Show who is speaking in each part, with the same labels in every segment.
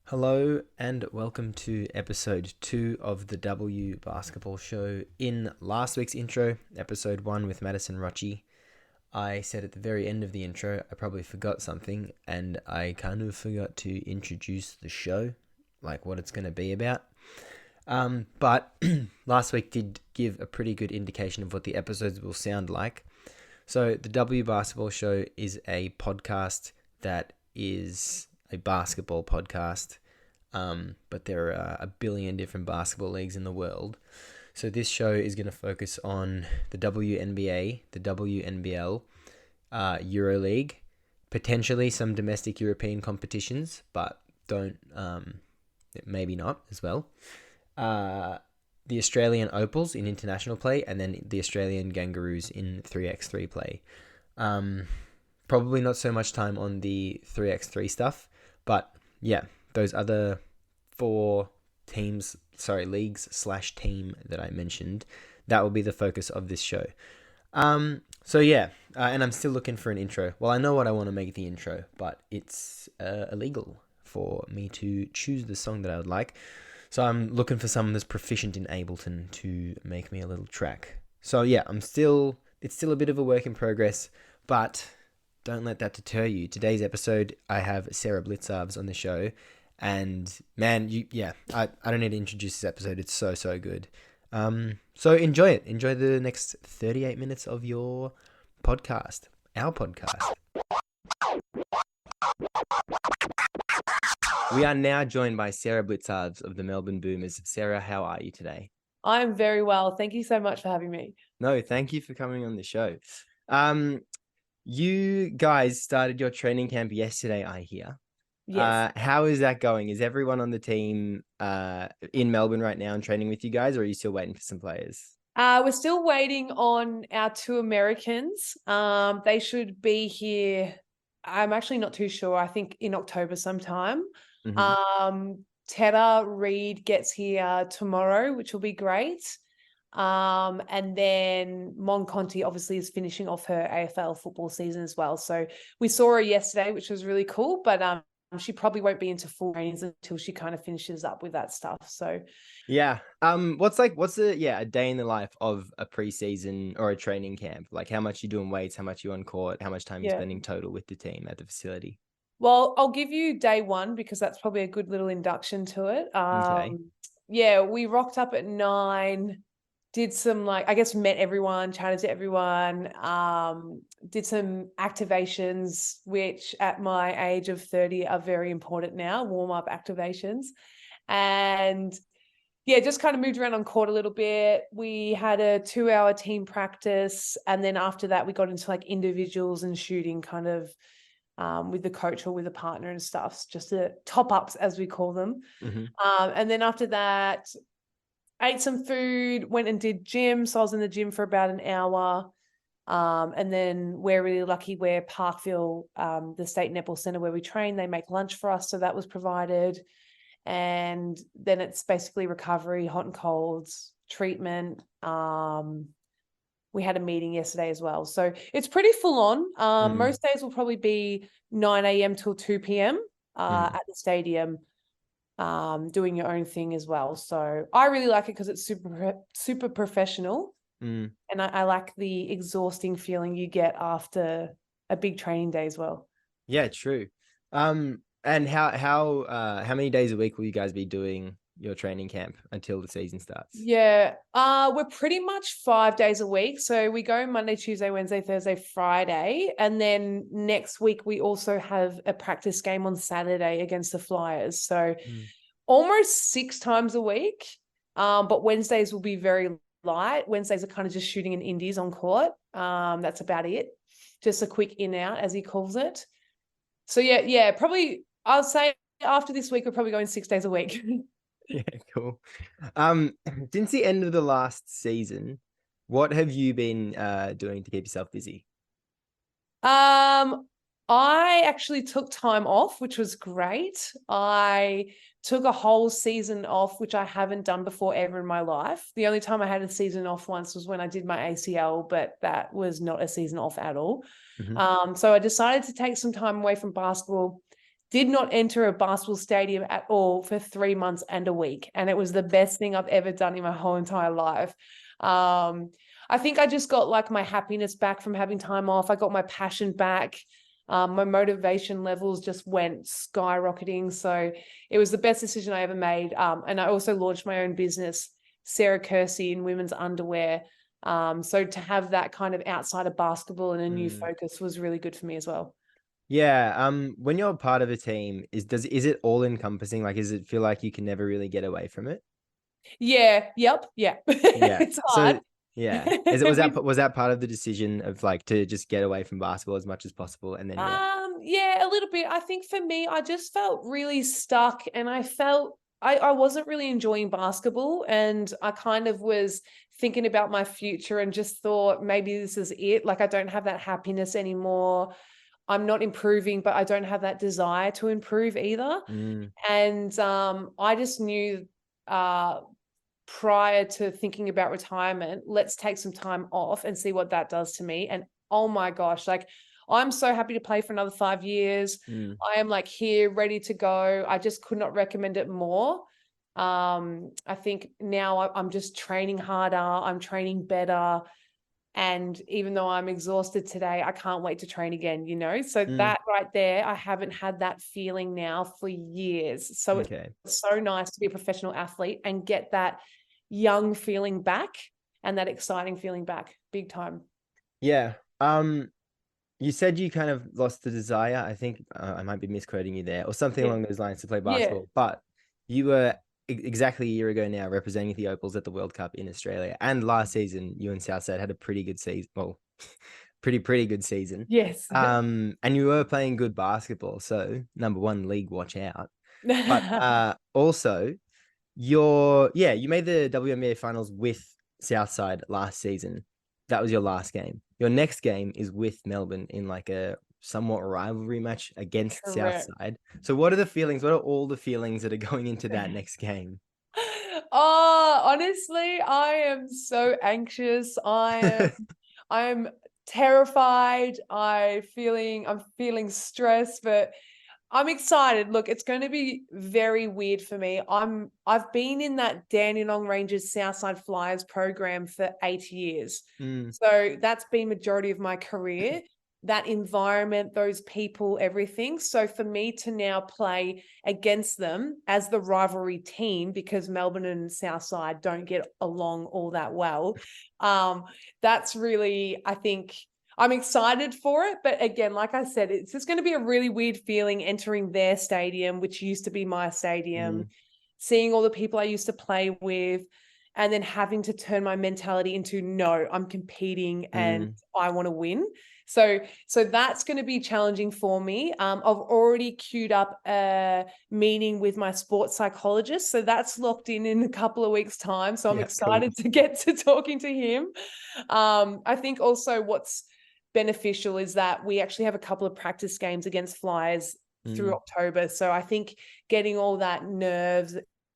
Speaker 1: Hello and welcome to episode 2 of the W Basketball Show. In last week's intro, episode 1 with Madison Rocci, I said at the very end of the intro, I probably forgot something and I kind of forgot to introduce the show, like what it's going to be about. But last week did give a pretty good indication of what the episodes will sound like. So the W Basketball Show is a podcast that is a basketball podcast, but there are a billion different basketball leagues in the world. So this show is going to focus on the WNBA, the WNBL, EuroLeague, potentially some domestic European competitions, but maybe not as well. The Australian Opals in international play, and then the Australian Kangaroos in 3x3 play. Probably not so much time on the 3x3 stuff, but yeah, those other leagues/team that I mentioned, that will be the focus of this show. And I'm still looking for an intro. Well, I know what I want to make the intro, but it's illegal for me to choose the song that I would like. So I'm looking for someone that's proficient in Ableton to make me a little track. So yeah, it's still a bit of a work in progress, but don't let that deter you. Today's episode, I have Sara Blicavs on the show, and man, I don't need to introduce this episode. It's so good. So enjoy it. Enjoy the next 38 minutes of your podcast, our podcast. We are now joined by Sara Blicavs of the Melbourne Boomers. Sara, how are you today?
Speaker 2: I'm very well. Thank you so much for having me.
Speaker 1: No, thank you for coming on the show. You guys started your training camp yesterday, I hear.
Speaker 2: Yes.
Speaker 1: How is that going? Is everyone on the team in Melbourne right now and training with you guys, or are you still waiting for some players?
Speaker 2: We're still waiting on our two Americans. They should be here. I'm actually not too sure. I think in October sometime.
Speaker 1: Mm-hmm.
Speaker 2: Teta Reed gets here tomorrow, which will be great. And then Mon Conti obviously is finishing off her AFL football season as well. So we saw her yesterday, which was really cool, but she probably won't be into full trainings until she kind of finishes up with that stuff. So
Speaker 1: yeah. What's a day in the life of a preseason or a training camp? Like how much you doing weights, how much you on court, how much time you're spending total with the team at the facility?
Speaker 2: Well, I'll give you day one because that's probably a good little induction to it.
Speaker 1: Okay.
Speaker 2: Yeah, we rocked up at 9, did some met everyone, chatted to everyone, did some activations, which at my age of 30 are very important now, warm-up activations. And yeah, just kind of moved around on court a little bit. We had a 2-hour team practice. And then after that, we got into like individuals and shooting kind of with the coach or with a partner and stuff, just the top-ups as we call them.
Speaker 1: Mm-hmm.
Speaker 2: And then after that, ate some food, went and did gym. So I was in the gym for about an hour. And then we're really lucky where Parkville, the State Netball Centre where we train, they make lunch for us. So that was provided. And then it's basically recovery, hot and colds, treatment. We had a meeting yesterday as well. So it's pretty full on. Most days will probably be 9 a.m. till 2 p.m. At the stadium, doing your own thing as well. So I really like it because it's super professional. And I like the exhausting feeling you get after a big training day as well.
Speaker 1: Yeah, true. And how many days a week will you guys be doing your training camp until the season starts?
Speaker 2: Yeah, we're pretty much 5 days a week. So we go Monday, Tuesday, Wednesday, Thursday, Friday. And then next week, we also have a practice game on Saturday against the Flyers. So almost 6 times a week. But Wednesdays will be very light. Wednesdays are kind of just shooting in indies on court. That's about it. Just a quick in out, as he calls it. So yeah, probably I'll say after this week, we're probably going 6 days a week.
Speaker 1: Yeah, cool. Since the end of the last season, what have you been doing to keep yourself busy?
Speaker 2: I actually took time off, which was great. I took a whole season off, which I haven't done before ever in my life. The only time I had a season off once was when I did my ACL, but that was not a season off at all. So I decided to take some time away from basketball, did not enter a basketball stadium at all for 3 months and a week. And it was the best thing I've ever done in my whole entire life. I think I just got like my happiness back from having time off. I got my passion back. My motivation levels just went skyrocketing. So it was the best decision I ever made. And I also launched my own business, Sara Kersey, in women's underwear. So to have that kind of outside of basketball and a new focus was really good for me as well.
Speaker 1: Yeah. When you're part of a team, is it all encompassing? Like, does it feel like you can never really get away from it?
Speaker 2: Yeah. Yep. Yeah.
Speaker 1: Yeah.
Speaker 2: It's
Speaker 1: So
Speaker 2: hard.
Speaker 1: yeah, was that part of the decision of like to just get away from basketball as much as possible, and then
Speaker 2: Yeah, a little bit. I think for me, I just felt really stuck, and I felt I wasn't really enjoying basketball, and I kind of was thinking about my future and just thought maybe this is it. Like I don't have that happiness anymore. I'm not improving, but I don't have that desire to improve either. And I just knew prior to thinking about retirement, let's take some time off and see what that does to me. And oh my gosh, like I'm so happy to play for another 5 years. I am like here ready to go. I just could not recommend it more. I think now I'm just training harder. I'm training better. And even though I'm exhausted today, I can't wait to train again, you know? So that right there, I haven't had that feeling now for years. So
Speaker 1: okay.
Speaker 2: It's so nice to be a professional athlete and get that young feeling back and that exciting feeling back big time.
Speaker 1: Yeah. You said you kind of lost the desire. I think I might be misquoting you there or something along those lines to play basketball, but you were exactly a year ago now representing the Opals at the World Cup in Australia. And last season, you and Southside had a pretty good season. Well, pretty good season.
Speaker 2: Yes.
Speaker 1: And you were playing good basketball. So number one league, watch out. But also you made the WNBA finals with Southside last season. That was your last game. Your next game is with Melbourne in like a somewhat rivalry match against
Speaker 2: Correct.
Speaker 1: Southside. So what are the feelings? What are all the feelings that are going into that next game?
Speaker 2: Oh, honestly, I am so anxious. I'm terrified. I'm feeling stressed, but I'm excited. Look, it's going to be very weird for me. I've been in that Dandenong Rangers Southside Flyers program for 8 years. So that's been majority of my career, that environment, those people, everything. So for me to now play against them as the rivalry team, because Melbourne and Southside don't get along all that well, that's really, I think, I'm excited for it. But again, like I said, it's just going to be a really weird feeling entering their stadium, which used to be my stadium, seeing all the people I used to play with, and then having to turn my mentality into, no, I'm competing and I want to win. So that's going to be challenging for me. I've already queued up a meeting with my sports psychologist. So that's locked in a couple of weeks' time. So I'm excited to get to talking to him. I think also what's beneficial is that we actually have a couple of practice games against Flyers through October. So I think getting all that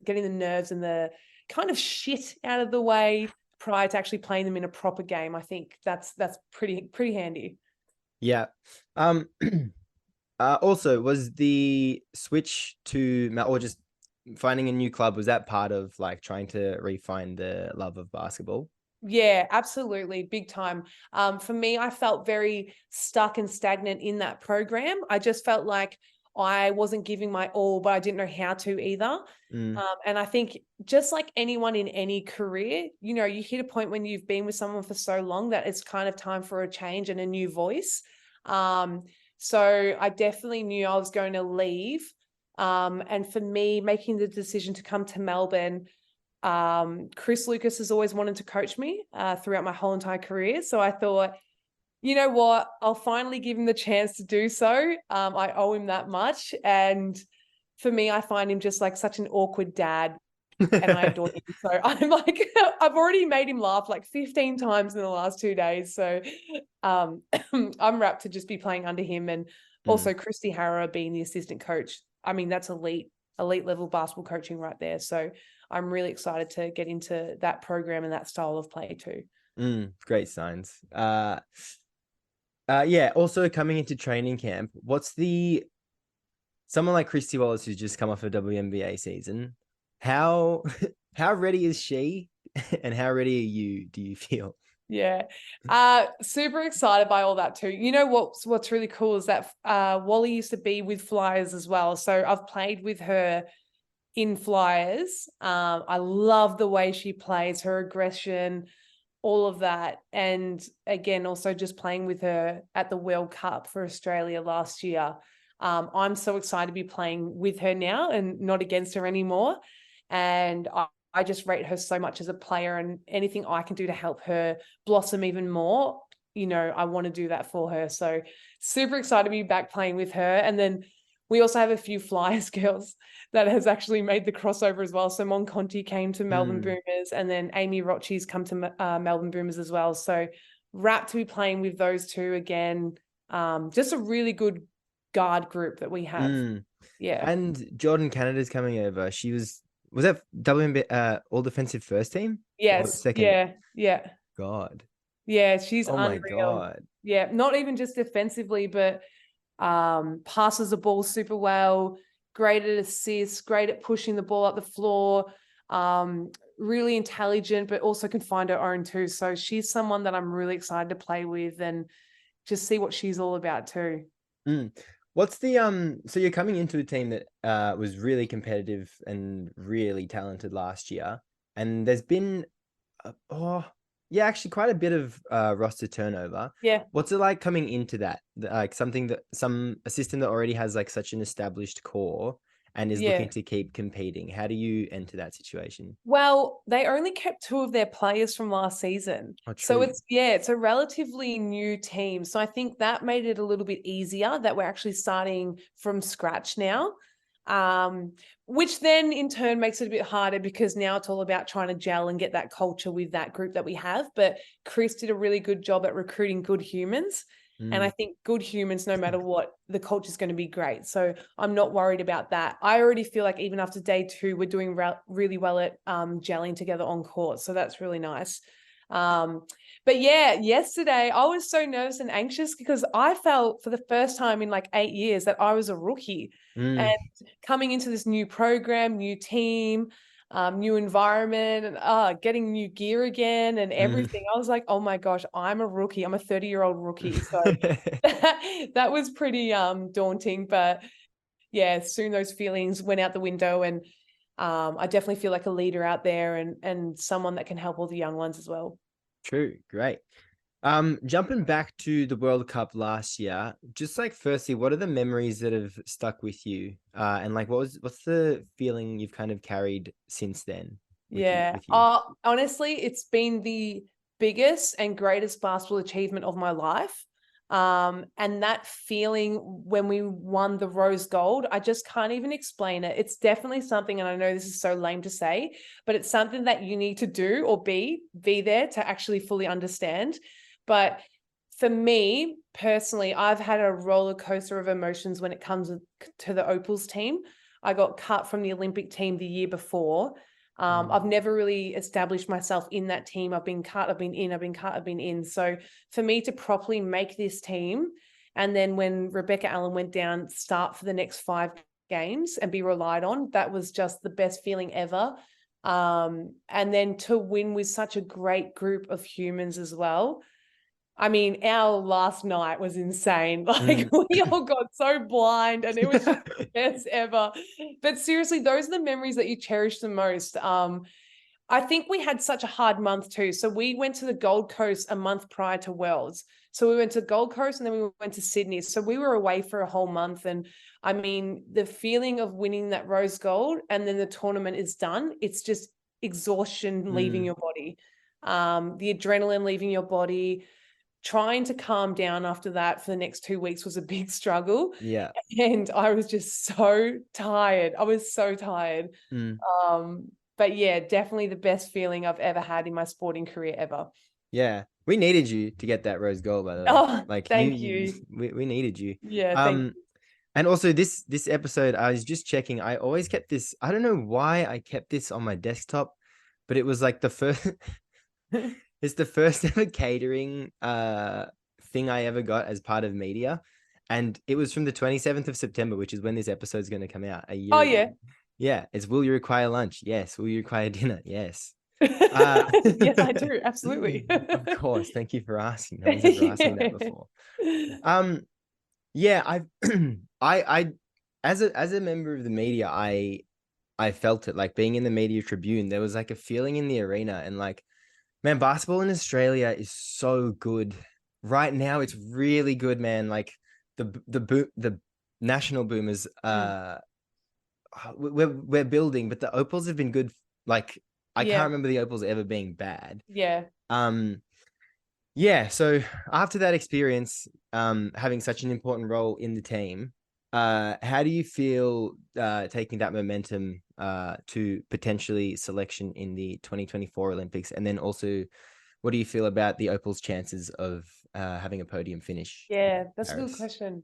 Speaker 2: getting the nerves and the kind of shit out of the way prior to actually playing them in a proper game, I think that's pretty handy.
Speaker 1: Yeah. Also, was the switch to or just finding a new club, was that part of like trying to refine the love of basketball?
Speaker 2: Yeah, absolutely. Big time. For me, I felt very stuck and stagnant in that program. I just felt like I wasn't giving my all, but I didn't know how to either. And I think just like anyone in any career, you know, you hit a point when you've been with someone for so long that it's kind of time for a change and a new voice. So I definitely knew I was going to leave. And for me, making the decision to come to Melbourne, Lukas has always wanted to coach me throughout my whole entire career. So I thought, you know what, I'll finally give him the chance to do so. I owe him that much. And for me, I find him just like such an awkward dad and I adore him. So I'm like, I've already made him laugh like 15 times in the last 2 days. So I'm rapt to just be playing under him. And also Christy Harrow being the assistant coach. I mean, that's elite level basketball coaching right there. So I'm really excited to get into that program and that style of play too.
Speaker 1: Great signs. Yeah. Also coming into training camp, what's the someone like Christy Wallace, who's just come off a WNBA season, how how ready is she, and how ready are you? Do you feel?
Speaker 2: Yeah. Super excited by all that too. You know what's really cool is that Wally used to be with Flyers as well. So I've played with her in Flyers. I love the way she plays, her aggression, all of that. And again, also just playing with her at the World Cup for Australia last year. I'm so excited to be playing with her now and not against her anymore. And I just rate her so much as a player, and anything I can do to help her blossom even more, I want to do that for her. So super excited to be back playing with her. And then we also have a few Flyers girls that has actually made the crossover as well. So Mon Conti came to Melbourne Boomers, and then Amy Rochi's come to Melbourne Boomers as well. So rapt to be playing with those two again. Just a really good guard group that we have. Yeah.
Speaker 1: And Jordan Canada's coming over. She was that WNBA all defensive first team? Or
Speaker 2: Yes.
Speaker 1: second?
Speaker 2: Yeah. Yeah.
Speaker 1: God.
Speaker 2: Yeah. She's
Speaker 1: Oh my
Speaker 2: unreal.
Speaker 1: God.
Speaker 2: Yeah. Not even just defensively, but passes the ball super well, great at assists, great at pushing the ball up the floor, really intelligent, but also can find her own too. So she's someone that I'm really excited to play with and just see what she's all about too.
Speaker 1: What's the so you're coming into a team that was really competitive and really talented last year, and there's been actually quite a bit of roster turnover.
Speaker 2: Yeah.
Speaker 1: What's it like coming into that? Like a system that already has like such an established core and is looking to keep competing. How do you enter that situation?
Speaker 2: Well, they only kept two of their players from last season.
Speaker 1: Oh,
Speaker 2: So
Speaker 1: true.
Speaker 2: it's a relatively new team. So I think that made it a little bit easier that we're actually starting from scratch now. Which then in turn makes it a bit harder because now it's all about trying to gel and get that culture with that group that we have. But Chris did a really good job at recruiting good humans. And I think good humans, no matter what, the culture is going to be great. So I'm not worried about that. I already feel like even after day 2, we're doing really well at gelling together on court. So that's really nice. But yeah, yesterday I was so nervous and anxious because I felt for the first time in like 8 years that I was a rookie. And coming into this new program, new team, new environment, and getting new gear again and everything. I was like, oh my gosh, I'm a rookie. I'm a 30-year-old rookie. So that was pretty daunting. But yeah, soon those feelings went out the window, and I definitely feel like a leader out there and someone that can help all the young ones as well.
Speaker 1: True. Great. Jumping back to the World Cup last year, just like firstly, what are the memories that have stuck with you? And like what's the feeling you've kind of carried since then with you?
Speaker 2: Honestly, it's been the biggest and greatest basketball achievement of my life. And that feeling when we won the rose gold, I just can't even explain it. It's definitely something, and I know this is so lame to say, but it's something that you need to do or be there to actually fully understand. But for me personally, I've had a roller coaster of emotions when it comes to the Opals team. I got cut from the Olympic team the year before. I've never really established myself in that team. I've been cut, I've been in, I've been cut, I've been in. So for me to properly make this team, and then when Rebecca Allen went down, start for the next 5 games and be relied on, that was just the best feeling ever. And then to win with such a great group of humans as well. I mean, our last night was insane. Like we all got so blind and it was just the best ever. But seriously, those are the memories that you cherish the most. I think we had such a hard month too. So we went to the Gold Coast a month prior to Worlds. So we went to Gold Coast and then we went to Sydney. So we were away for a whole month. And I mean, the feeling of winning that rose gold and then the tournament is done, it's just exhaustion leaving your body. The adrenaline leaving your body. Trying to calm down after that for the next 2 weeks was a big struggle.
Speaker 1: Yeah.
Speaker 2: And I was just so tired. I was so tired. But yeah, definitely the best feeling I've ever had in my sporting career ever.
Speaker 1: Yeah. We needed you to get that rose gold, by the way.
Speaker 2: Oh,
Speaker 1: Like
Speaker 2: thank you.
Speaker 1: We needed you.
Speaker 2: Yeah, thank you.
Speaker 1: And also this episode, I was just checking. I always kept this. I don't know why I kept this on my desktop, but it was like the first. It's the first ever catering thing I ever got as part of media, And it was from the 27th of September, which is when this episode is going to come out, a year
Speaker 2: Oh,
Speaker 1: ago.
Speaker 2: yeah.
Speaker 1: Yeah, it's will you require lunch? Yes. Will you require dinner? Yes. Uh,
Speaker 2: Yes, I do. Absolutely.
Speaker 1: of course. Thank you for asking. No one's ever asked me that before. Yeah, I've I as a member of the media, I felt it, like being in the media tribune. There was like a feeling in the arena, and like, man, basketball in Australia is so good right now. It's really good, man. Like the national boomers, we're building, but the opals have been good. Like, I can't
Speaker 2: Yeah.
Speaker 1: remember the opals ever being bad.
Speaker 2: Yeah.
Speaker 1: Yeah. So after that experience, having such an important role in the team, how do you feel taking that momentum to potentially selection in the 2024 Olympics? And then also, what do you feel about the Opal's chances of having a podium finish in
Speaker 2: Yeah, that's a good
Speaker 1: Paris?
Speaker 2: question.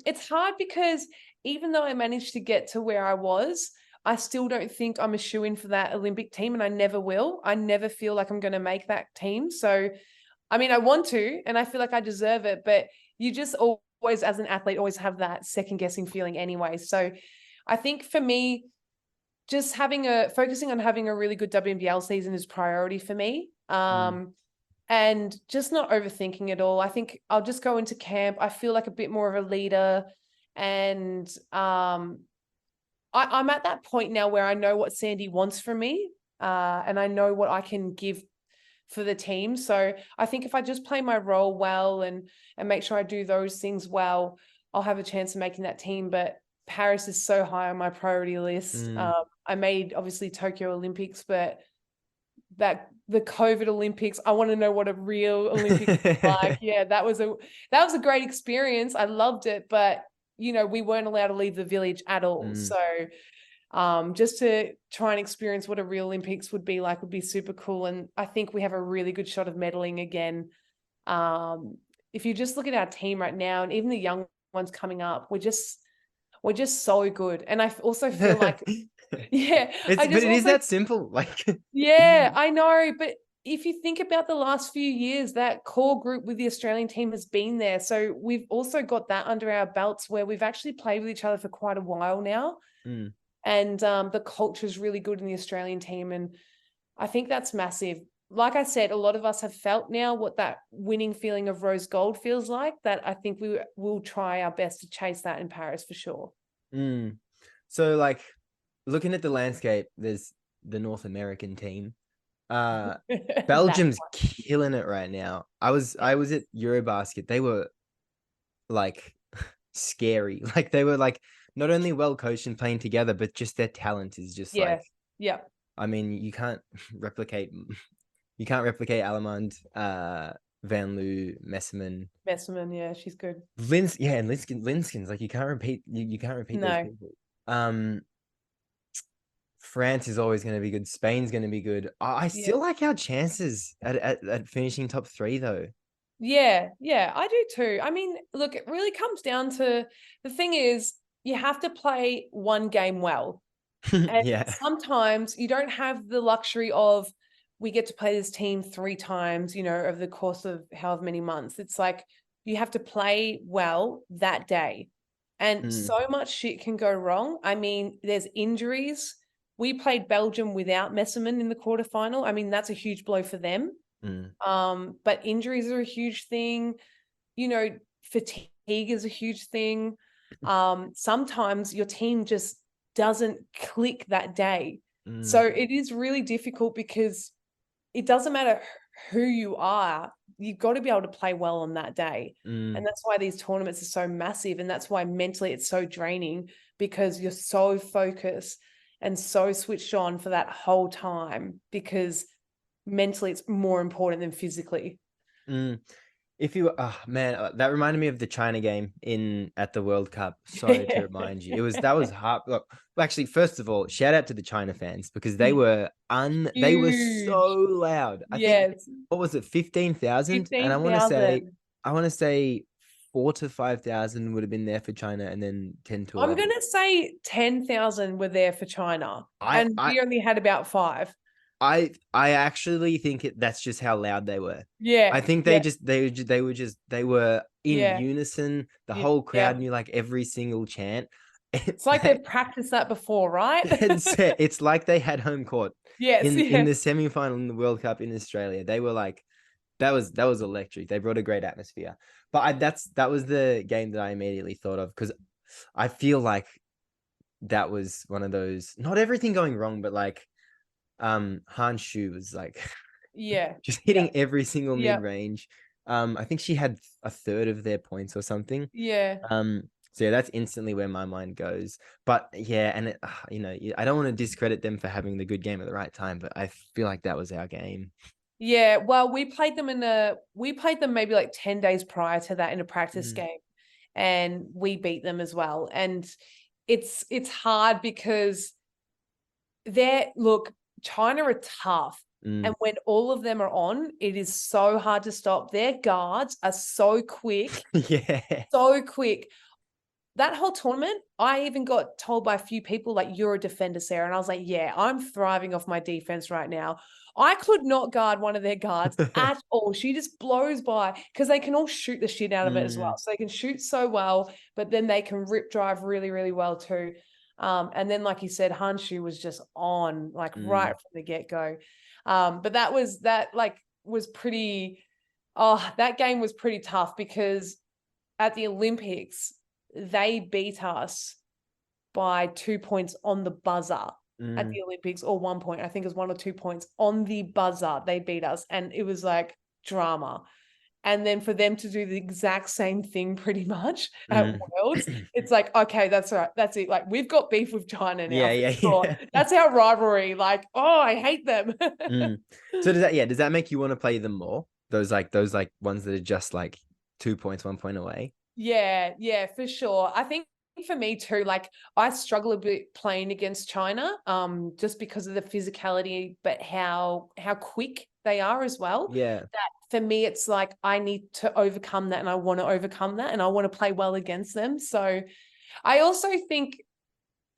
Speaker 2: It's hard because even though I managed to get to where I was, I still don't think I'm a shoo-in for that Olympic team, and I never will. I never feel like I'm going to make that team. So, I mean, I want to, and I feel like I deserve it, but you just always, as an athlete, always have that second guessing feeling anyway. So, I think for me, just focusing on having a really good WNBL season is priority for me. And just not overthinking it all. I think I'll just go into camp. I feel like a bit more of a leader, and I'm at that point now where I know what Sandy wants from me, and I know what I can give for the team. So I think if I just play my role well and make sure I do those things well, I'll have a chance of making that team. But Paris is so high on my priority list. I made obviously Tokyo Olympics, but the COVID Olympics, I want to know what a real Olympics is like. Yeah, that was a great experience. I loved it, but we weren't allowed to leave the village at all. So just to try and experience what a real Olympics would be like would be super cool. And I think we have a really good shot of medaling again. If you just look at our team right now, and even the young ones coming up, we're just so good. And I also feel like, yeah,
Speaker 1: But it is that simple. Like,
Speaker 2: yeah, I know. But if you think about the last few years, that core group with the Australian team has been there. So we've also got that under our belts where we've actually played with each other for quite a while now. And the culture is really good in the Australian team. And I think that's massive. Like I said, a lot of us have felt now what that winning feeling of rose gold feels like, that I think we will try our best to chase that in Paris for sure.
Speaker 1: So, like, looking at the landscape, there's the North American team. Belgium's killing it right now. I was at Eurobasket. They were like scary. Like, they were like not only well coached and playing together, but just their talent is just like,
Speaker 2: yeah.
Speaker 1: I mean, you can't replicate Alamand, Van Loo, Messerman,
Speaker 2: yeah, she's good.
Speaker 1: and Linskin's like, you can't repeat those people. France is always going to be good. Spain's going to be good. I still like our chances at finishing top 3 though.
Speaker 2: Yeah, I do too. I mean, look, it really comes down to, the thing is, you have to play one game well. And sometimes you don't have the luxury of, we get to play this team 3 times, over the course of however many months. It's like you have to play well that day. And so much shit can go wrong. I mean, there's injuries. We played Belgium without Messerman in the quarterfinal. I mean, that's a huge blow for them. But injuries are a huge thing. Fatigue is a huge thing. Sometimes your team just doesn't click that day. So it is really difficult because it doesn't matter who you are, you've got to be able to play well on that day. And that's why these tournaments are so massive. And that's why mentally it's so draining, because you're so focused and so switched on for that whole time, because mentally it's more important than physically.
Speaker 1: If you, man, that reminded me of the China game at the World Cup. Sorry to remind you, that was hard. Look, actually, first of all, shout out to the China fans, because they were so loud. I think, what was it, 15,000? And I want to say 4,000 to 5,000 would have been there for China, and then 10 to 11.
Speaker 2: I'm gonna say 10,000 were there for China, and we only had about 5.
Speaker 1: I actually think that's just how loud they were. I
Speaker 2: Yeah,
Speaker 1: think
Speaker 2: yeah,
Speaker 1: they were in
Speaker 2: yeah,
Speaker 1: unison. The
Speaker 2: yeah,
Speaker 1: whole
Speaker 2: yeah.
Speaker 1: crowd knew like every single chant.
Speaker 2: It's like they've practiced that before, right?
Speaker 1: It's like they had home court
Speaker 2: Yes,
Speaker 1: in the
Speaker 2: yes.
Speaker 1: semi-final in the World Cup in Australia. They were like that was electric. They brought a great atmosphere. But that was the game that I immediately thought of because I feel like that was one of those, not everything going wrong, but like Han Shu was like
Speaker 2: Yeah,
Speaker 1: just
Speaker 2: yeah,
Speaker 1: hitting every single
Speaker 2: yeah,
Speaker 1: mid-range. I think she had a third of their points or something.
Speaker 2: yeah.
Speaker 1: So yeah, that's instantly where my mind goes. But yeah, and I don't want to discredit them for having the good game at the right time, but I feel like that was our game.
Speaker 2: Yeah, well, we played them maybe like 10 days prior to that in a practice
Speaker 1: Mm,
Speaker 2: game, and we beat them as well. And it's hard because China are tough.
Speaker 1: mm.
Speaker 2: And when all of them are on, it is so hard to stop. Their guards are
Speaker 1: Yeah.
Speaker 2: so quick. That whole tournament, I even got told by a few people, like, you're a defender, Sarah. And I was like, yeah, I'm thriving off my defense right now. I could not guard one of their guards at all. She just blows by because they can all shoot the shit out of it as well.
Speaker 1: Mm,
Speaker 2: So they can shoot so well, but then they can rip drive really, really well too. And then, like you said, Hanshu was just on, like, right
Speaker 1: mm,
Speaker 2: from the get-go. But was pretty, oh, that game was pretty tough because at the Olympics, they beat us by 2 points on the buzzer at
Speaker 1: mm,
Speaker 2: the Olympics, or 1 point. I think it was 1 or 2 points on the buzzer. They beat us, and it was like drama. And then for them to do the exact same thing pretty much at
Speaker 1: mm.
Speaker 2: Worlds, it's like, okay, that's right. That's it. Like, we've got beef with China now
Speaker 1: Yeah,
Speaker 2: for
Speaker 1: yeah,
Speaker 2: sure.
Speaker 1: yeah.
Speaker 2: That's our rivalry. Like, oh, I hate them.
Speaker 1: Mm. So does that make you want to play them more? Those like ones that are just like 2 points, 1 point away.
Speaker 2: Yeah, yeah, for sure. I think for me too, like, I struggle a bit playing against China, just because of the physicality, but how quick they are as well.
Speaker 1: Yeah.
Speaker 2: That for me, it's like I need to overcome that, and I want to overcome that, and I want to play well against them. So I also think,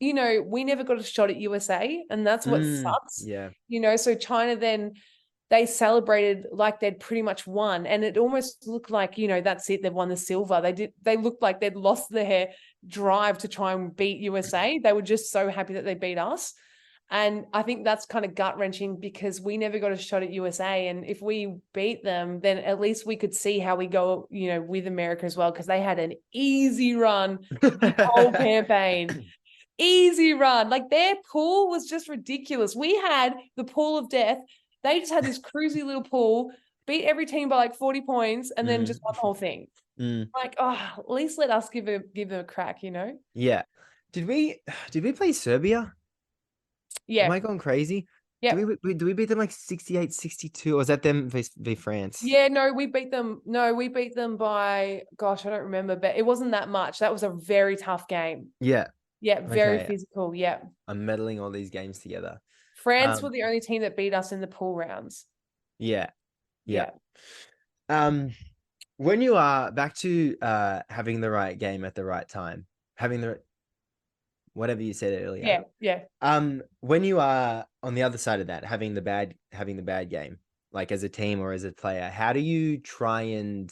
Speaker 2: we never got a shot at USA, and that's what sucks.
Speaker 1: Yeah.
Speaker 2: So China then, they celebrated like they'd pretty much won, and it almost looked like, that's it, they've won the silver. They looked like they'd lost their drive to try and beat USA. They were just so happy that they beat us. And I think that's kind of gut-wrenching because we never got a shot at USA. And if we beat them, then at least we could see how we go, with America as well, because they had an easy run the whole campaign. Easy run. Like, their pool was just ridiculous. We had the pool of death. They just had this cruisy little pool, beat every team by like 40 points, and then just won the whole thing.
Speaker 1: Mm.
Speaker 2: Like, oh, at least let us give them a crack,
Speaker 1: Yeah. Did we play Serbia? Am
Speaker 2: Yeah.
Speaker 1: I going crazy?
Speaker 2: Yeah.
Speaker 1: Do we beat them like 68-62, or was that them v France?
Speaker 2: Yeah, no, we beat them. No, we beat them by, gosh, I don't remember, but it wasn't that much. That was a very tough game.
Speaker 1: Yeah.
Speaker 2: Yeah, very
Speaker 1: Okay.
Speaker 2: physical. Yeah.
Speaker 1: I'm meddling all these games together.
Speaker 2: France were
Speaker 1: Um,
Speaker 2: the only team that beat us in the pool rounds.
Speaker 1: yeah. Yeah.
Speaker 2: Yeah.
Speaker 1: Um, when you are back to having the right game at the right time, having the whatever you said earlier.
Speaker 2: Yeah. Yeah.
Speaker 1: When you are on the other side of that, having the bad game, like as a team or as a player, how do you try and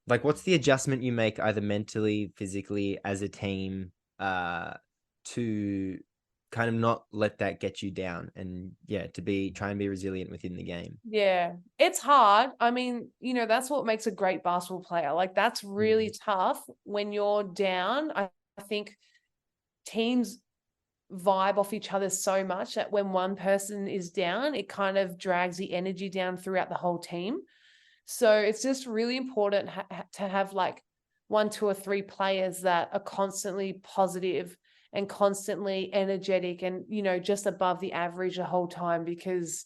Speaker 1: like what's the adjustment you make either mentally, physically as a team to kind of not let that get you down and to try and be resilient within the game?
Speaker 2: Yeah, it's hard. I mean, that's what makes a great basketball player. Like, that's really
Speaker 1: Mm,
Speaker 2: tough when you're down. I think teams vibe off each other so much that when one person is down, it kind of drags the energy down throughout the whole team. So it's just really important to have like 1, 2, or 3 players that are constantly positive and constantly energetic and, just above the average the whole time, because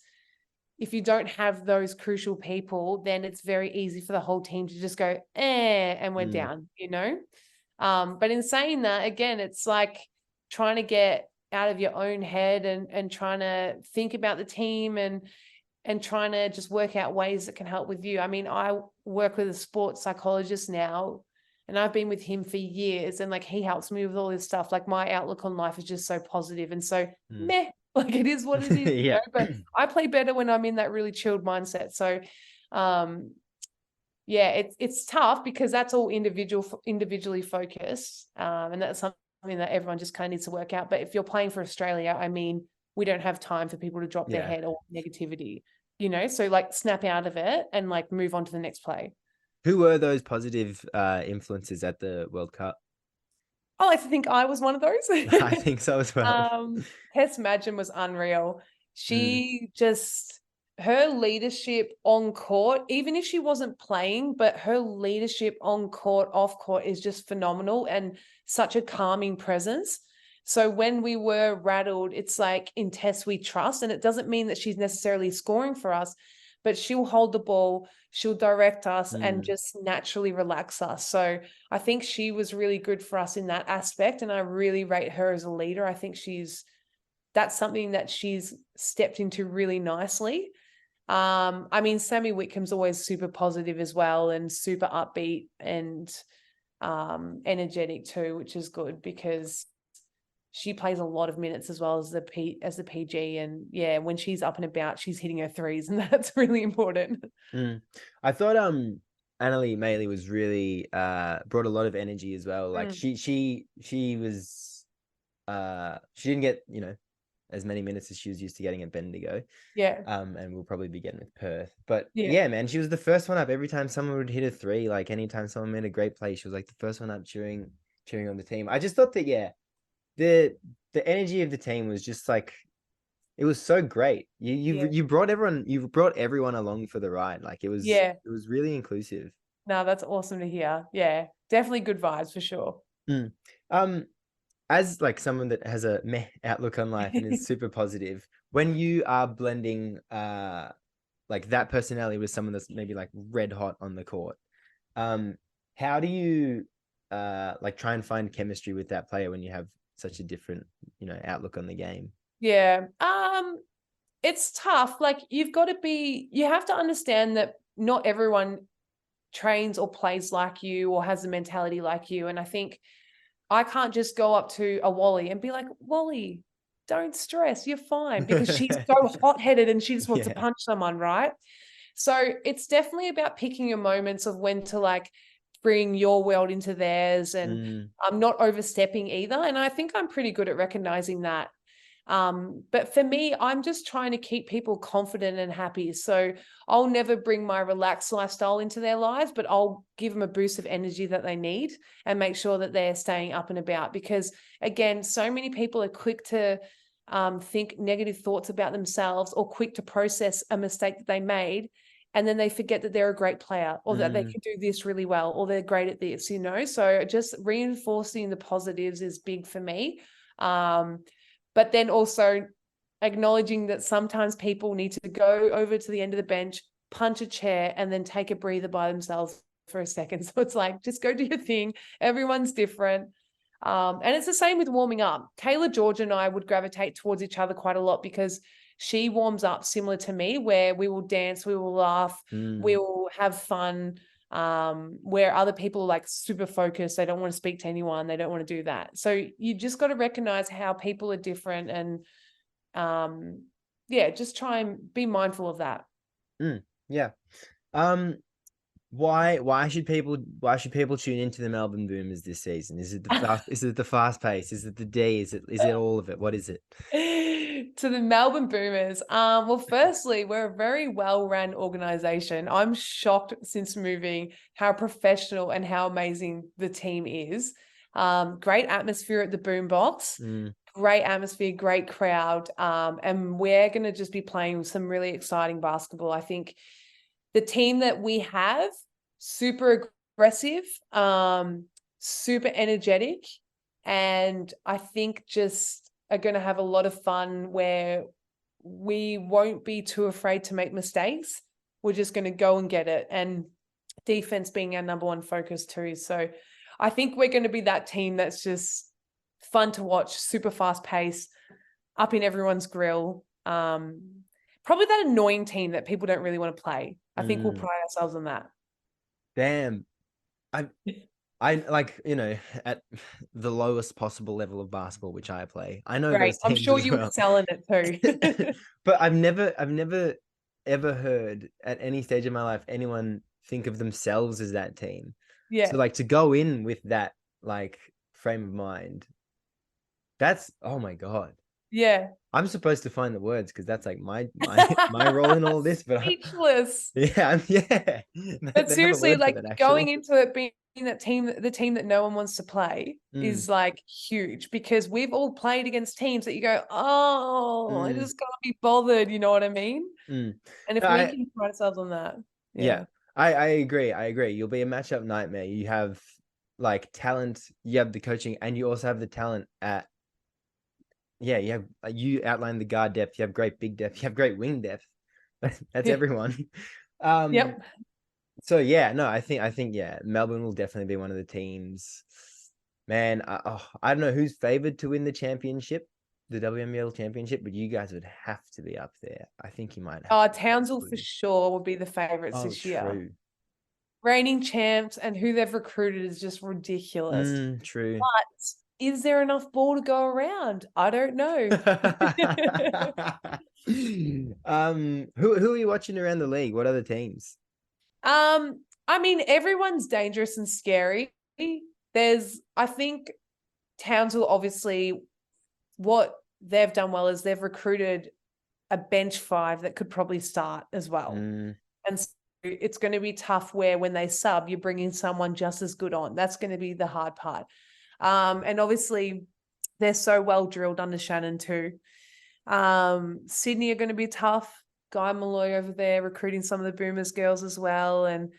Speaker 2: if you don't have those crucial people, then it's very easy for the whole team to just go, and we're
Speaker 1: mm,
Speaker 2: down. But in saying that, again, it's like trying to get out of your own head and trying to think about the team and trying to just work out ways that can help with you. I mean, I work with a sports psychologist now, and I've been with him for years, and like, he helps me with all this stuff. Like, my outlook on life is just so positive and so
Speaker 1: mm.
Speaker 2: meh. Like it is what it is,
Speaker 1: Yeah.
Speaker 2: but I play better when I'm in that really chilled mindset. So, yeah, it's tough because that's all individually focused, and that's something that everyone just kind of needs to work out. But if you're playing for Australia, I mean, we don't have time for people to drop their head or negativity, so like snap out of it and like move on to the next play.
Speaker 1: Who were those positive influences at the World Cup?
Speaker 2: I like to think I was one of those.
Speaker 1: I think so as well.
Speaker 2: Tess Madgen was unreal.
Speaker 1: Mm,
Speaker 2: She just, her leadership on court, even if she wasn't playing, but her leadership on court, off court is just phenomenal and such a calming presence. So when we were rattled, it's like in Tess we trust, and it doesn't mean that she's necessarily scoring for us, but she'll hold the ball, she'll direct us and just naturally relax us. So I think she was really good for us in that aspect, and I really rate her as a leader. I think that's something that she's stepped into really nicely. I mean, Sammy Whitcomb's always super positive as well and super upbeat and energetic too, which is good because she plays a lot of minutes as well as the PG, and yeah, when she's up and about, she's hitting her threes, and that's really important.
Speaker 1: I thought Annalie Maley was really brought a lot of energy as well. Like she was she didn't get as many minutes as she was used to getting at Bendigo.
Speaker 2: Yeah.
Speaker 1: And we'll probably be getting with Perth. But
Speaker 2: Yeah.
Speaker 1: yeah, man, she was the first one up every time someone would hit a three. Like anytime someone made a great play, she was like the first one up cheering on the team. I just thought that the energy of the team was just like it was so great. You brought everyone along for the ride. Like it was really inclusive.
Speaker 2: No, that's awesome to hear. Yeah, definitely good vibes for sure.
Speaker 1: As like someone that has a meh outlook on life and is super positive, when you are blending like that personality with someone that's maybe like red hot on the court, how do you like try and find chemistry with that player when you have such a different outlook on the game?
Speaker 2: Yeah. It's tough. Like you have to understand that not everyone trains or plays like you or has a mentality like you. And I think I can't just go up to a Wally and be like, Wally, don't stress, you're fine, because she's so hot-headed and she just wants to punch someone, right? So it's definitely about picking your moments of when to like bring your world into theirs, and I'm not overstepping either. And I think I'm pretty good at recognizing that. But for me, I'm just trying to keep people confident and happy. So I'll never bring my relaxed lifestyle into their lives, but I'll give them a boost of energy that they need and make sure that they're staying up and about. Because again, so many people are quick to think negative thoughts about themselves or quick to process a mistake that they made. And then they forget that they're a great player or that they can do this really well or they're great at this, So just reinforcing the positives is big for me. But then also acknowledging that sometimes people need to go over to the end of the bench, punch a chair, and then take a breather by themselves for a second. So it's like, just go do your thing. Everyone's different. And it's the same with warming up. Kayla George and I would gravitate towards each other quite a lot because she warms up similar to me, where we will dance, we will laugh, we will have fun. Where other people are like super focused, they don't want to speak to anyone, they don't want to do that. So you just got to recognize how people are different, and just try and be mindful of that.
Speaker 1: Yeah. Why should people tune into the Melbourne Boomers this season? Is it the fast pace? Is it the D? Is it all of it? What is it?
Speaker 2: To the Melbourne Boomers. Well, firstly, we're a very well-run organization. I'm shocked since moving how professional and how amazing the team is. Great atmosphere at the Boombox. Great atmosphere, great crowd. And we're going to just be playing some really exciting basketball. I think the team that we have, super aggressive, super energetic, and I think just are going to have a lot of fun where we won't be too afraid to make mistakes. We're just going to go and get it, and defense being our number one focus too. So I think we're going to be that team that's just fun to watch, super fast pace, up in everyone's grill. Probably that annoying team that people don't really want to play. I think we'll pride ourselves on that.
Speaker 1: Damn. I like, at the lowest possible level of basketball, which I play. I know
Speaker 2: Great.
Speaker 1: those
Speaker 2: I'm
Speaker 1: teams
Speaker 2: sure
Speaker 1: as
Speaker 2: you
Speaker 1: well.
Speaker 2: excel in it too.
Speaker 1: But I've never ever heard at any stage of my life anyone think of themselves as that team. So
Speaker 2: Yeah.
Speaker 1: like to go in with that like frame of mind, that's oh my God.
Speaker 2: Yeah.
Speaker 1: I'm supposed to find the words because that's like my role in all this, but
Speaker 2: Speechless.
Speaker 1: yeah.
Speaker 2: But
Speaker 1: They have a
Speaker 2: seriously,
Speaker 1: word for
Speaker 2: like
Speaker 1: that
Speaker 2: going
Speaker 1: actually.
Speaker 2: into it being the team that no one wants to play
Speaker 1: Mm,
Speaker 2: is like huge because we've all played against teams that you go, oh, I
Speaker 1: mm,
Speaker 2: just can't be bothered. You know what I mean?
Speaker 1: mm.
Speaker 2: And if
Speaker 1: No,
Speaker 2: we can pride ourselves on that,
Speaker 1: yeah,
Speaker 2: yeah.
Speaker 1: I agree. I agree. You'll be a matchup nightmare. You have like talent, you have the coaching, and you also have the talent at yeah, you have you outlined the guard depth, you have great big depth, you have great wing depth. That's
Speaker 2: Yeah.
Speaker 1: everyone. Um,
Speaker 2: Yep.
Speaker 1: so yeah, no, I think yeah, Melbourne will definitely be one of the teams. Man, I don't know who's favored to win the championship, the WNBL championship, but you guys would have to be up there. I think you might have to be very
Speaker 2: Townsville for
Speaker 1: good.
Speaker 2: sure will be the favorites
Speaker 1: Oh,
Speaker 2: this year.
Speaker 1: true.
Speaker 2: Reigning champs and who they've recruited is just ridiculous.
Speaker 1: True.
Speaker 2: But is there enough ball to go around? I don't know.
Speaker 1: Who are you watching around the league? What other teams?
Speaker 2: I mean, everyone's dangerous and scary. I think Townsville, obviously, what they've done well is they've recruited a bench five that could probably start as well.
Speaker 1: Mm,
Speaker 2: And so it's going to be tough where when they sub, you're bringing someone just as good on. That's going to be the hard part. And obviously, they're so well drilled under Shannon too. Sydney are going to be tough. Guy Malloy over there recruiting some of the Boomers girls as well. And,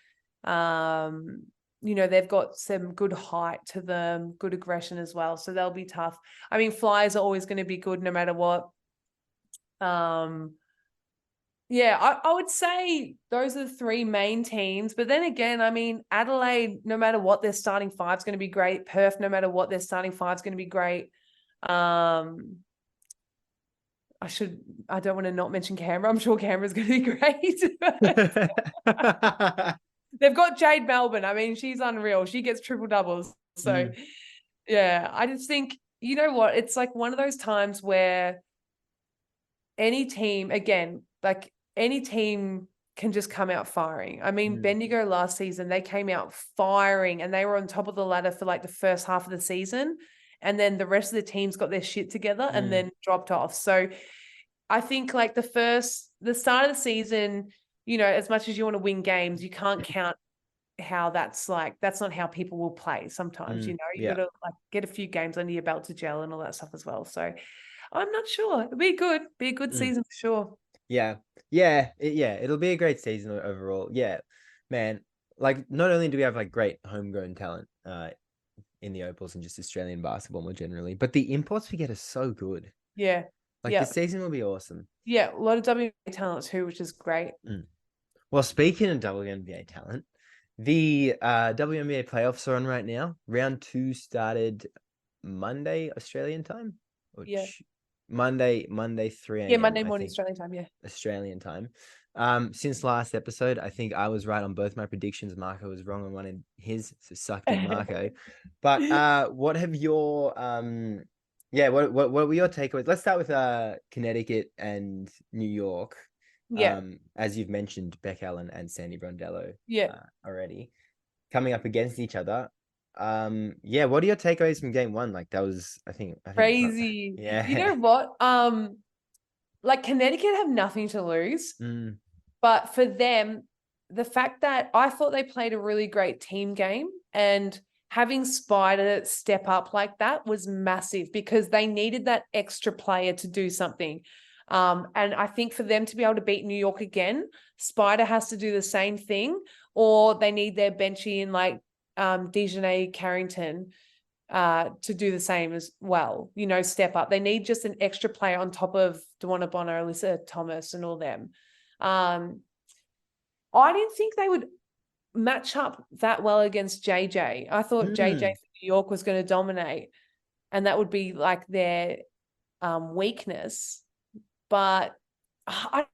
Speaker 2: they've got some good height to them, good aggression as well. So they'll be tough. I mean, Flyers are always going to be good no matter what. Yeah, I would say those are the three main teams. But then again, I mean, Adelaide, no matter what their starting five is going to be great. Perth, no matter what their starting five is going to be great. Um, I don't want to not mention Canberra. I'm sure Canberra's going to be great. They've got Jade Melbourne. I mean, she's unreal. She gets triple doubles. So,
Speaker 1: mm,
Speaker 2: yeah, I just think, you know what? It's like one of those times where any team, again, like any team can just come out firing. I mean,
Speaker 1: mm,
Speaker 2: Bendigo last season, they came out firing and they were on top of the ladder for like the first half of the season. And then the rest of the teams got their shit together and then dropped off. So I think like the start of the season, as much as you want to win games, you can't count how that's not how people will play sometimes, you
Speaker 1: yeah.
Speaker 2: got to like get a few games under your belt to gel and all that stuff as well. So I'm not sure. It'll be good. Be a good
Speaker 1: Mm.
Speaker 2: season for sure.
Speaker 1: Yeah. Yeah, it'll be a great season overall. Yeah. Man, like not only do we have like great homegrown talent in the Opals and just Australian basketball more generally, but the imports we get are so good.
Speaker 2: Yeah.
Speaker 1: Like
Speaker 2: Yeah.
Speaker 1: this season will be awesome.
Speaker 2: Yeah. A lot of WNBA talent too, which is great.
Speaker 1: Well, speaking of WNBA talent, the WNBA playoffs are on right now. Round 2 started Monday Australian time,
Speaker 2: Yeah.
Speaker 1: which Monday 3
Speaker 2: Yeah.
Speaker 1: a.m.
Speaker 2: Monday
Speaker 1: I
Speaker 2: morning
Speaker 1: think
Speaker 2: Australian time. Yeah.
Speaker 1: Australian time. Since last episode, I think I was right on both my predictions. Marco was wrong on one of his, so suck it, Marco. But what have your what were your takeaways? Let's start with Connecticut and New York.
Speaker 2: Yeah.
Speaker 1: As you've mentioned, Beck Allen and Sandy Brondello
Speaker 2: Yeah.
Speaker 1: already coming up against each other. What are your takeaways from game one? Like that was, I think,
Speaker 2: Crazy.
Speaker 1: yeah.
Speaker 2: You know what? Like Connecticut have nothing to lose, but for them, the fact that I thought they played a really great team game and having Spider step up like that was massive because they needed that extra player to do something. And I think for them to be able to beat New York again, Spider has to do the same thing, or they need their benchy in like Dejanay Carrington to do the same as well, step up. They need just an extra player on top of Duana Bonner, Alyssa Thomas, and all them. I didn't think they would match up that well against JJ. I thought JJ for New York was going to dominate, and that would be like their weakness. But I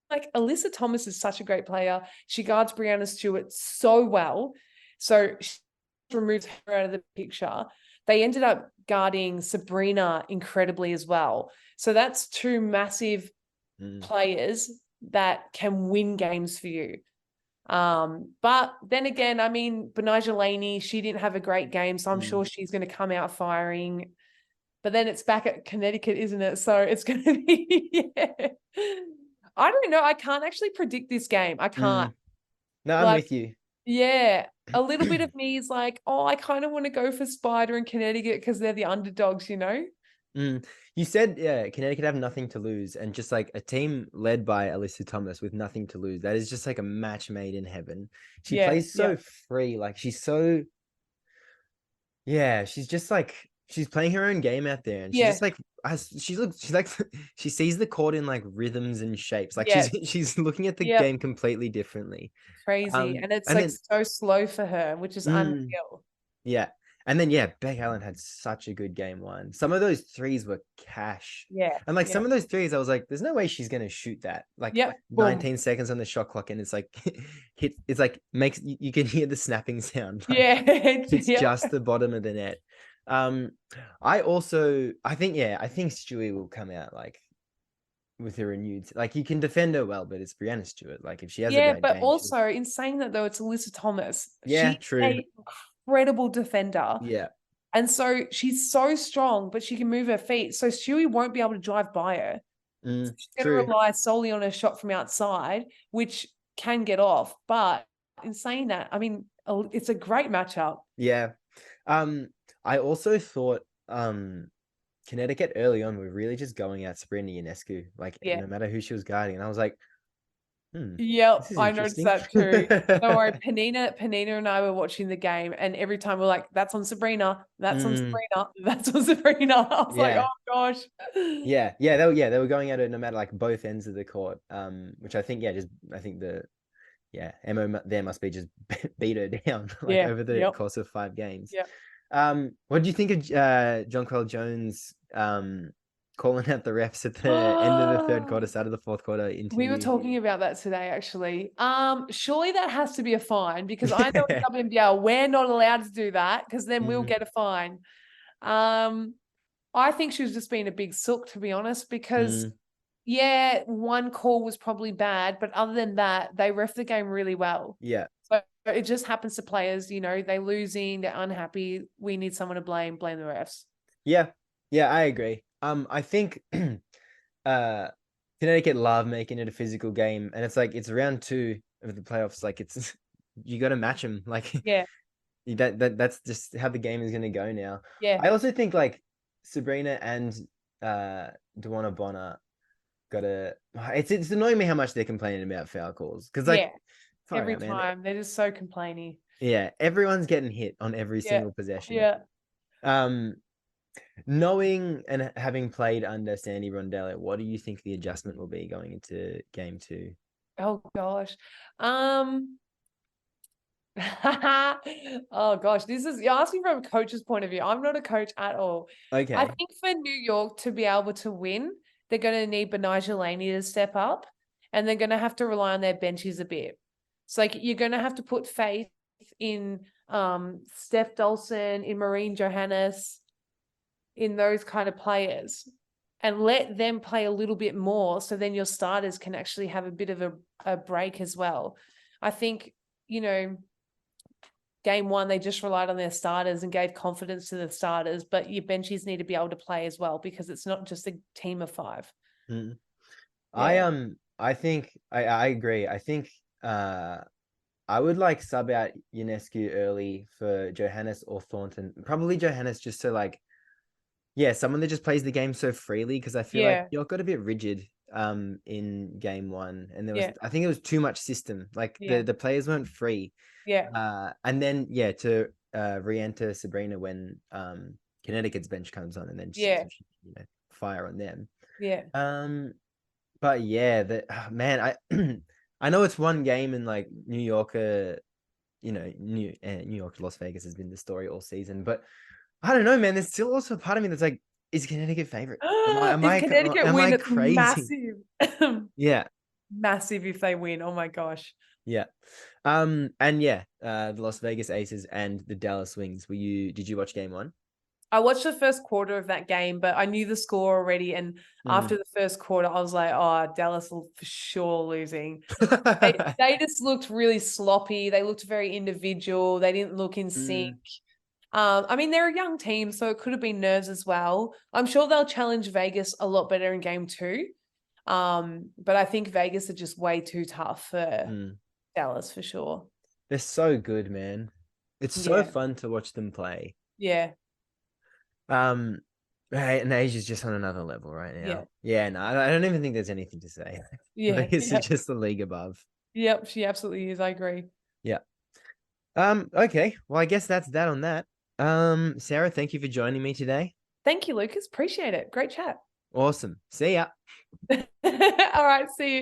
Speaker 2: like Alyssa Thomas is such a great player. She guards Brianna Stewart so well. So removes her out of the picture, they ended up guarding Sabrina incredibly as well. So that's two massive players that can win games for you. But then again, I mean, Benija Laney, she didn't have a great game, so I'm sure she's going to come out firing. But then it's back at Connecticut, isn't it? So it's going to be, yeah. I don't know. I can't actually predict this game. I can't.
Speaker 1: No, I'm with you.
Speaker 2: Yeah. A little bit of me is like, oh, I kind of want to go for Spider and Connecticut because they're the underdogs, you know?
Speaker 1: You said, yeah, Connecticut have nothing to lose, and just like a team led by Alyssa Thomas with nothing to lose, that is just like a match made in heaven. She plays so free, like she's so, yeah, she's just like she's playing her own game out there, and she just like she sees the court in like rhythms and shapes, like she's looking at the game completely differently.
Speaker 2: Crazy, and it's like so slow for her, which is unreal.
Speaker 1: Yeah. And then, Beck Allen had such a good game one. Some of those threes were cash.
Speaker 2: Yeah.
Speaker 1: And like some of those threes, I was like, there's no way she's going to shoot that. Like 19 seconds on the shot clock. And it's like, it's like you can hear the snapping sound. Like, it's just the bottom of the net. I think Stewie will come out like with a renewed, like you can defend her well, but it's Brianna Stewart. Like if she has a great
Speaker 2: but
Speaker 1: game,
Speaker 2: also in saying that though, it's Alyssa Thomas.
Speaker 1: Yeah,
Speaker 2: she's
Speaker 1: true.
Speaker 2: An incredible defender.
Speaker 1: Yeah.
Speaker 2: And so she's so strong, but she can move her feet. So Stewie won't be able to drive by her. So she's going to rely solely on her shot from outside, which can get off. But in saying that, I mean, it's a great matchup.
Speaker 1: Yeah. I also thought Connecticut early on were really just going at Sabrina Ionescu, like no matter who she was guarding. And I was like,
Speaker 2: I noticed that too. Don't worry, Panina and I were watching the game, and every time we're like, that's on Sabrina, that's on Sabrina, that's on Sabrina. I was like, oh gosh.
Speaker 1: Yeah, they were going at it no matter like both ends of the court. Which I think, Emma there must be just beat her down over the course of 5 games. What do you think of Jonquel Jones calling out the refs at the end of the third quarter, start of the fourth quarter interview?
Speaker 2: We were talking about that today, actually. Surely that has to be a fine, because I know in WNBL we're not allowed to do that, because then we'll get a fine. I think she was just being a big sook, to be honest, because one call was probably bad, but other than that, they ref the game really well.
Speaker 1: Yeah.
Speaker 2: So it just happens to players, you know, they're losing, they're unhappy. We need someone to blame the refs.
Speaker 1: Yeah, I agree. I think Connecticut love making it a physical game, and it's like it's round 2 of the playoffs. Like it's you got to match them. Like that's just how the game is going to go now.
Speaker 2: Yeah.
Speaker 1: I also think like Sabrina and Duana Bonner gotta. It's annoying me how much they're complaining about foul calls, because like
Speaker 2: every time they're just so complaining.
Speaker 1: Yeah, everyone's getting hit on every single possession.
Speaker 2: Yeah.
Speaker 1: Knowing and having played under Sandy Rondello, what do you think the adjustment will be going into game 2?
Speaker 2: Oh gosh. Oh gosh, you're asking from a coach's point of view. I'm not a coach at all.
Speaker 1: Okay.
Speaker 2: I think for New York to be able to win, they're going to need Benija Laney to step up, and they're going to have to rely on their benches a bit. So like you're going to have to put faith in Steph Dolson, in Maureen Johannes, in those kind of players, and let them play a little bit more, so then your starters can actually have a bit of a break as well. I think, you know, game 1, they just relied on their starters and gave confidence to the starters, but your benchies need to be able to play as well, because it's not just a team of 5.
Speaker 1: I think I agree. I think I would like sub out Ionescu early for Johannes or Thornton. Probably Johannes, just to like, someone that just plays the game so freely, because I feel like you got a bit rigid in game 1, and there was I think it was too much system. Like the players weren't free. And then to re-enter Sabrina when Connecticut's bench comes on, and then fire on them. But man, I know it's one game, and like New York, New York, Las Vegas has been the story all season, but I don't know, man. There's still also a part of me that's like, is Connecticut favorite? Am I
Speaker 2: Connecticut win?
Speaker 1: Crazy?
Speaker 2: Massive.
Speaker 1: Yeah,
Speaker 2: massive if they win. Oh my gosh.
Speaker 1: Yeah. And yeah, the Las Vegas Aces and the Dallas Wings. Did you watch game one?
Speaker 2: I watched the first quarter of that game, but I knew the score already. And after the first quarter, I was like, oh, Dallas will for sure losing. They just looked really sloppy. They looked very individual. They didn't look in sync. I mean, they're a young team, so it could have been nerves as well. I'm sure they'll challenge Vegas a lot better in game two. But I think Vegas are just way too tough for Dallas for sure.
Speaker 1: They're so good, man. It's so fun to watch them play.
Speaker 2: Yeah.
Speaker 1: And Asia's just on another level right now.
Speaker 2: Yeah.
Speaker 1: Yeah, no, I don't even think there's anything to say.
Speaker 2: Yeah.
Speaker 1: Vegas is just the league above.
Speaker 2: Yep, she absolutely is. I agree.
Speaker 1: Yeah. Okay. Well, I guess that's that on that. Sarah, thank you for joining me today.
Speaker 2: Thank you, Lukas. Appreciate it. Great chat.
Speaker 1: Awesome. See ya.
Speaker 2: All right. See you.